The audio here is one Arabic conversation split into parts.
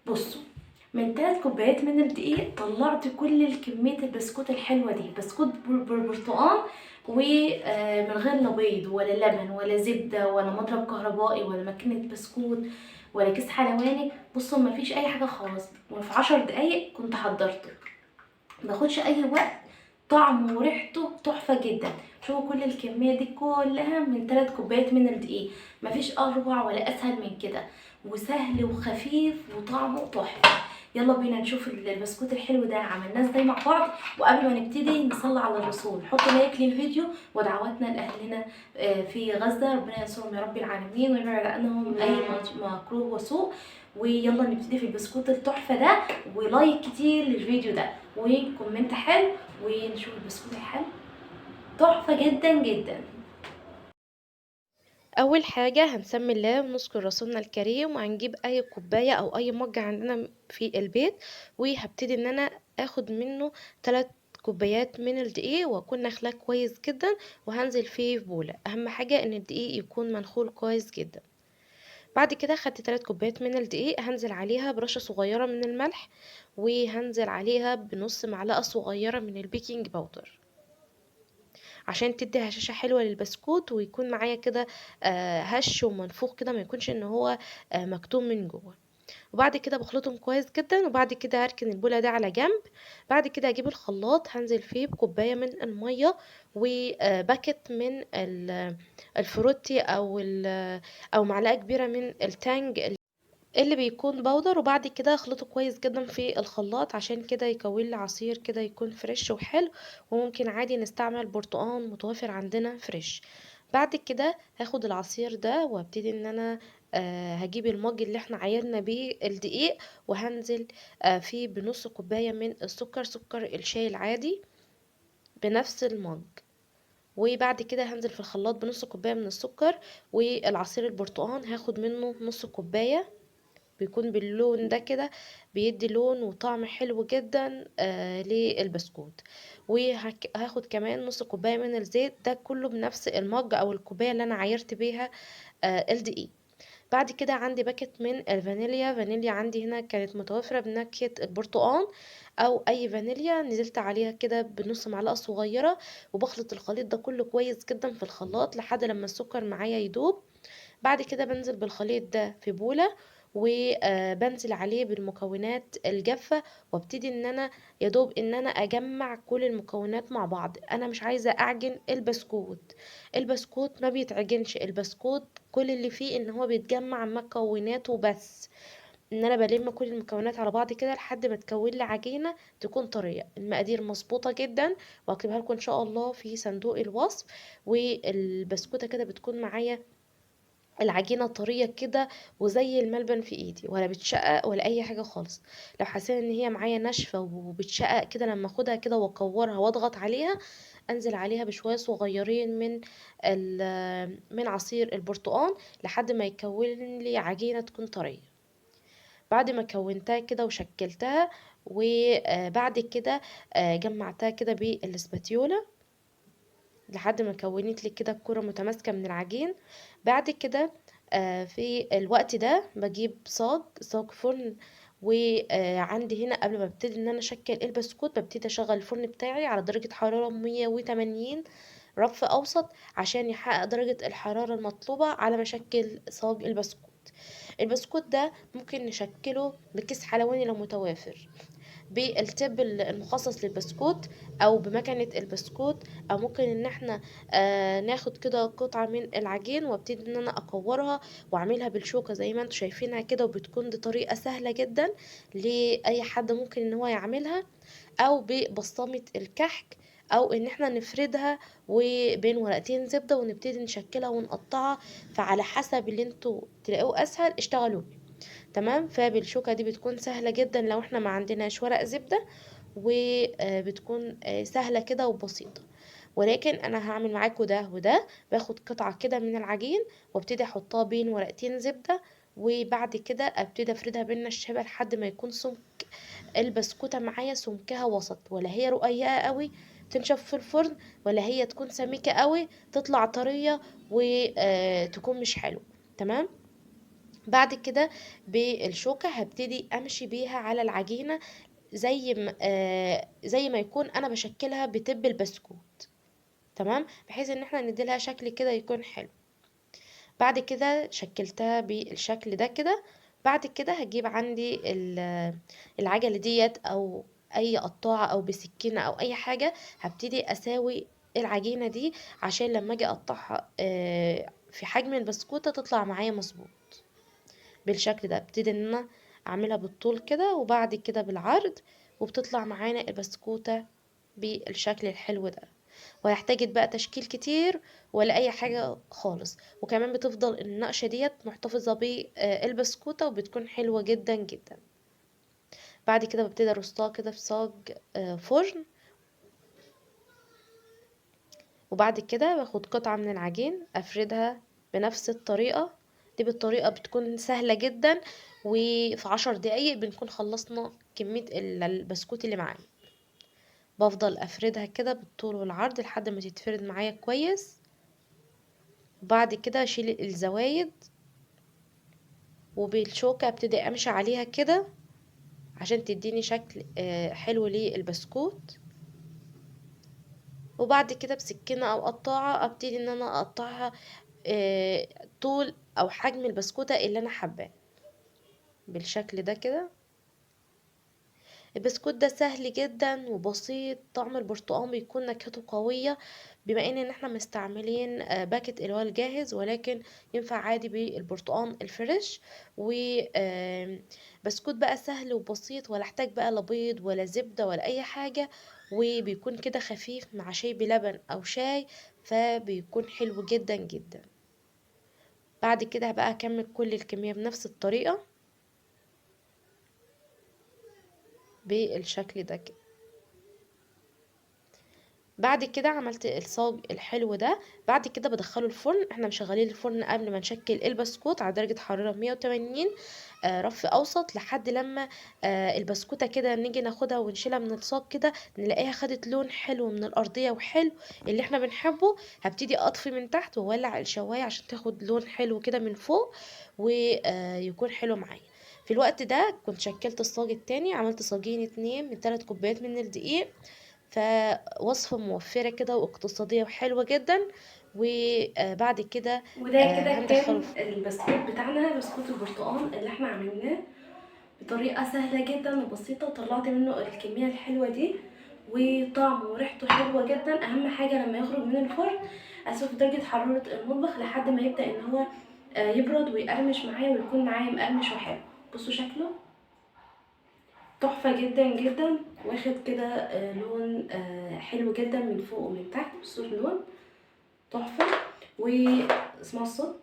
بصوا، من 3 كوبايات من الدقيق طلعت كل كمية البسكوت الحلوة دي. بسكوت بالبرتقال، ومن غير لا بيض ولا لبن ولا زبدة ولا مضرب كهربائي ولا ماكينة بسكوت ولا كيس حلواني. بصوا، مفيش اي حاجة خالص، وفي 10 دقايق كنت حضرته. ماخدش اي وقت، طعمه وريحته تحفة جدا. شوفوا كل الكمية دي كلها من 3 كوبايات من الدقيق. مفيش اروع ولا اسهل من كده، وسهل وخفيف وطعمه تحفة. يلا بينا نشوف البسكوت الحلو ده عملناه ازاي مع بعض. وقبل ما نبتدي نصلي على الرسول، حطوا لايك للفيديو ودعواتنا لاهلنا في غزة، ربنا ينصرهم يا رب العالمين ويبعد عنهم اي مكروه وسوء. ويلا نبتدي في البسكوت التحفة ده، ولايك كتير للفيديو ده وكومنت حلو، ونشوف البسكوت الحلو تحفة جدا جدا. اول حاجه هنسمي الله ونذكر رسولنا الكريم، وهنجيب اي كوبايه او اي مج عندنا في البيت، وهبتدي ان انا اخد منه 3 كوبايات من الدقيق، واكون نخلاه كويس جدا، وهنزل فيه في بوله. اهم حاجه ان الدقيق يكون منخول كويس جدا. بعد كده خدت 3 كوبايات من الدقيق، هنزل عليها برشه صغيره من الملح، وهنزل عليها بنص معلقه صغيره من البيكنج باودر، عشان تدي هشاشة حلوة للبسكوت، ويكون معايا كده هش ومنفوخ كده، ما يكونش ان هو مكتوم من جوه. وبعد كده بخلطهم كويس جدا، وبعد كده هركن البولة ده على جنب. بعد كده هجيب الخلاط، هنزل فيه بكوباية من المية، وباكت من الفروتي او معلقة كبيرة من التانج اللي بيكون بودر. وبعد كده اخلطه كويس جدا في الخلاط، عشان كده يكون لي عصير كده يكون فريش وحلو. وممكن عادي نستعمل برتقان متوفر عندنا فريش. بعد كده هاخد العصير ده وابتدي ان انا هجيب المج اللي احنا عايرنا بيه الدقيق، وهنزل فيه بنص كوباية من السكر، سكر الشاي العادي بنفس المج. وبعد كده هنزل في الخلاط بنص كوباية من السكر، والعصير البرتقان هاخد منه نص كوباية، بيكون باللون ده كده، بيدي لون وطعم حلو جدا للبسكوت. وهاخد كمان نص كوباية من الزيت، ده كله بنفس المج او الكوباية اللي انا عايرت بيها الدقيق. بعد كده عندي باكت من الفانيليا، فانيليا عندي هنا كانت متوفرة بنكهة البرتقال او اي فانيليا، نزلت عليها كده بنص معلقة صغيرة. وبخلط الخليط ده كله كويس جدا في الخلاط لحد لما السكر معايا يدوب. بعد كده بنزل بالخليط ده في بولة، وبنزل عليه بالمكونات الجافة، وابتدي ان انا يدوب ان انا اجمع كل المكونات مع بعض. انا مش عايزة اعجن البسكوت، البسكوت ما بيتعجنش، البسكوت كل اللي فيه ان هو بيتجمع مكوناته بس. ان انا بلم كل المكونات على بعض كده لحد ما تكون لي عجينة تكون طرية. المقادير مظبوطة جدا، وهكتبها لكم ان شاء الله في صندوق الوصف. والبسكوتة كده بتكون معايا العجينة طرية كده، وزي الملبن في ايدي، ولا بتشقق ولا اي حاجة خالص. لو حسيت ان هي معايا ناشفة وبتشقق كده، لما اخدها كده واكورها واضغط عليها، انزل عليها بشوية صغيرين من عصير البرتقال لحد ما يكون لي عجينة تكون طرية. بعد ما كونتها كده وشكلتها، وبعد كده جمعتها كده بالاسباتيولا لحد ما كونت لي كده كرة متماسكة من العجين. بعد كده في الوقت ده بجيب صاج فرن. وعندي هنا قبل ما ابتدي ان انا اشكل البسكوت، ببتدي اشغل الفرن بتاعي على درجة حرارة 180 رف اوسط، عشان يحقق درجة الحرارة المطلوبة على ما اشكل صاج البسكوت. البسكوت ده ممكن نشكله بكيس حلواني لو متوافر، بالتب المخصص للبسكوت، او بمكنة البسكوت، او ممكن ان احنا ناخد كده قطعة من العجين وابتدي ان انا اكورها واعملها بالشوكة زي ما انتوا شايفينها كده. وبتكون دي طريقة سهلة جدا لاي حد ممكن ان هو يعملها، او ببصمة الكحك، او ان احنا نفردها وبين ورقتين زبدة ونبتدي نشكلها ونقطعها. فعلى حسب اللي انتوا تلاقوه اسهل اشتغلوا بيه. تمام. فبالشوكة دي بتكون سهلة جدا لو احنا ما عندناش ورق زبدة، وبتكون سهلة كده وبسيطة. ولكن انا هعمل معاكم ده وده. باخد قطعة كده من العجين وابتدي احطها بين ورقتين زبدة، وبعد كده ابتدي افردها بالنشابة لحد ما يكون سمك البسكوتة معايا سمكها وسط، ولا هي رقيقة قوي تنشف في الفرن، ولا هي تكون سميكة قوي تطلع طرية وتكون مش حلو. تمام. بعد كده بالشوكة هبتدي امشي بيها على العجينة زي ما يكون انا بشكلها بتب البسكوت. تمام، بحيث ان احنا نديلها شكل كده يكون حلو. بعد كده شكلتها بالشكل ده كده. بعد كده هجيب عندي العجلة ديت او اي قطاعة او بسكينة او اي حاجة، هبتدي اساوي العجينة دي عشان لما اجي اقطعها في حجم البسكوتة تطلع معايا مظبوط بالشكل ده. ابتدي ان انا اعملها بالطول كده وبعد كده بالعرض، وبتطلع معانا البسكوتة بالشكل الحلو ده. ولا احتاجت بقى تشكيل كتير ولا اي حاجة خالص، وكمان بتفضل النقشة ديت محتفظة بالبسكوتة وبتكون حلوة جدا جدا. بعد كده ببتدي ارصها كده في صاج فرن. وبعد كده باخد قطعة من العجين افردها بنفس الطريقة دي. بالطريقة بتكون سهلة جدا، وفي 10 دقايق بنكون خلصنا كمية البسكوت اللي معانا. بفضل افردها كده بالطول والعرض لحد ما تتفرد معايا كويس. وبعد كده اشيل الزوايد، وبالشوكة ابتدي امشي عليها كده عشان تديني شكل حلو للبسكوت. وبعد كده بسكينة او قطاعة ابتدي ان انا اقطعها آه، طول او حجم البسكوتة اللي انا حباه بالشكل ده كده. البسكوت ده سهل جدا وبسيط، طعم البرتقال بيكون نكهته قوية، بما ان احنا مستعملين باكت الوان جاهز، ولكن ينفع عادي بالبرتقال الفريش. وبسكوت بقى سهل وبسيط، ولا احتاج بقى لا بيض ولا زبدة ولا اي حاجة، وبيكون كده خفيف مع شاي بلبن او شاي، فبيكون حلو جدا جدا. بعد كده بقى اكمل كل الكمية بنفس الطريقة بالشكل ده كده. بعد كده عملت الصاج الحلو ده. بعد كده بدخله الفرن. احنا مشغلين الفرن قبل ما نشكل البسكوت على درجة حرارة 180 رف اوسط، لحد لما البسكوتة كده نيجي ناخدها ونشيلها من الصاج كده نلاقيها خدت لون حلو من الارضية وحلو اللي احنا بنحبه. هبتدي اطفي من تحت واولع الشواية عشان تاخد لون حلو كده من فوق ويكون حلو معايا. في الوقت ده كنت شكلت الصاج التاني، عملت صاجين اتنين من 3 كوبايات من الدقيق. فوصفة موفرة كده واقتصادية وحلوة جدا. وبعد كده وده كده هندخله كان البسكوت بتاعنا، بسكوت البرتقال اللي احنا عملناه بطريقة سهلة جدا وبسيطة، وطلعت منه الكمية الحلوة دي، وطعمه وريحته حلوة جدا. اهم حاجة لما يخرج من الفرن اسيبه في درجة حرارة المطبخ لحد ما يبدأ ان هو يبرد ويقرمش معايا ويكون معايا مقرمش وحلو. بصوا شكله تحفة جدا جدا، واخد كده لون حلو جدا من فوق ومن تحت. بصوا اللون تحفة. واسمعوا الصوت.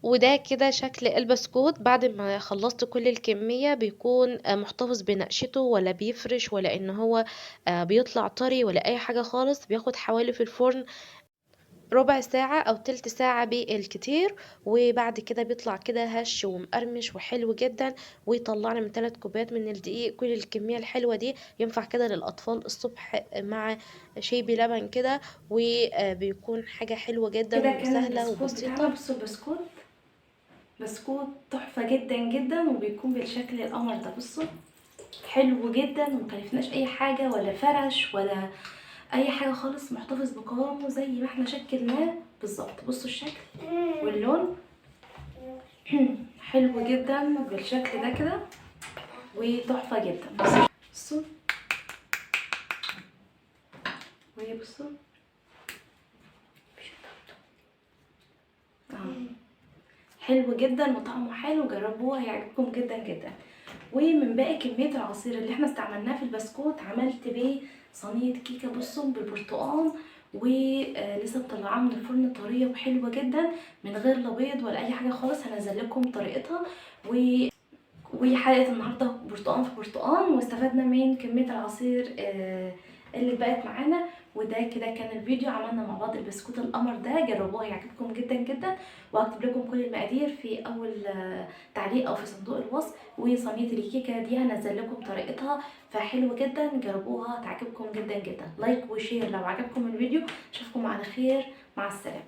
وده كده شكل البسكوت بعد ما خلصت كل الكمية. بيكون محتفظ بنقشته، ولا بيفرش، ولا ان هو بيطلع طري، ولا اي حاجة خالص. بياخد حوالي في الفرن ربع ساعة أو تلت ساعة بالكتير، وبعد كده بيطلع كده هش ومقرمش وحلو جدا. ويطلعنا من 3 كوبايات من الدقيق. كل الكمية الحلوة دي ينفع كده للأطفال الصبح مع شاي بلبن كده، وبيكون حاجة حلوة جدا كده كان وسهلة البسكوت بتاعنا. وبسيطة. بصوا البسكوت، بسكوت تحفة جدا جدا، وبيكون بالشكل القمر ده. بصوا حلو جدا، ومكلفناش اي حاجة ولا فرش ولا اي حاجة خالص، محتفظ بقوامه زي ما احنا شكلناه بالظبط. بصوا الشكل واللون حلو جدا بالشكل ده كده، وتحفة جدا. بصوا وهي بصوا حلو جدا وطعمه حلو، جربوه هيعجبكم جدا جدا. ومن باقي كمية العصير اللي احنا استعملناه في البسكوت عملت بيه صينية كيكة بصوا بالبرتقال، ولسه مطلعاها من الفرن طرية وحلوة جدا من غير لا بيض ولا اي حاجة خالص. هنزل لكم طريقتها. وحلقة النهاردة برتقان في برتقان، واستفدنا من كمية العصير اللي بقت معانا. وده كده كان الفيديو، عملنا مع بعض البسكوت القمر ده. جربوه هيعجبكم جدا جدا، وهكتب لكم كل المقادير في اول تعليق او في صندوق الوصف. وصينية الكيكة دي هنزل لكم طريقتها، فحلوة جدا، جربوها تعجبكم جدا جدا. لايك وشير لو عجبكم الفيديو. اشوفكم على خير، مع السلامة.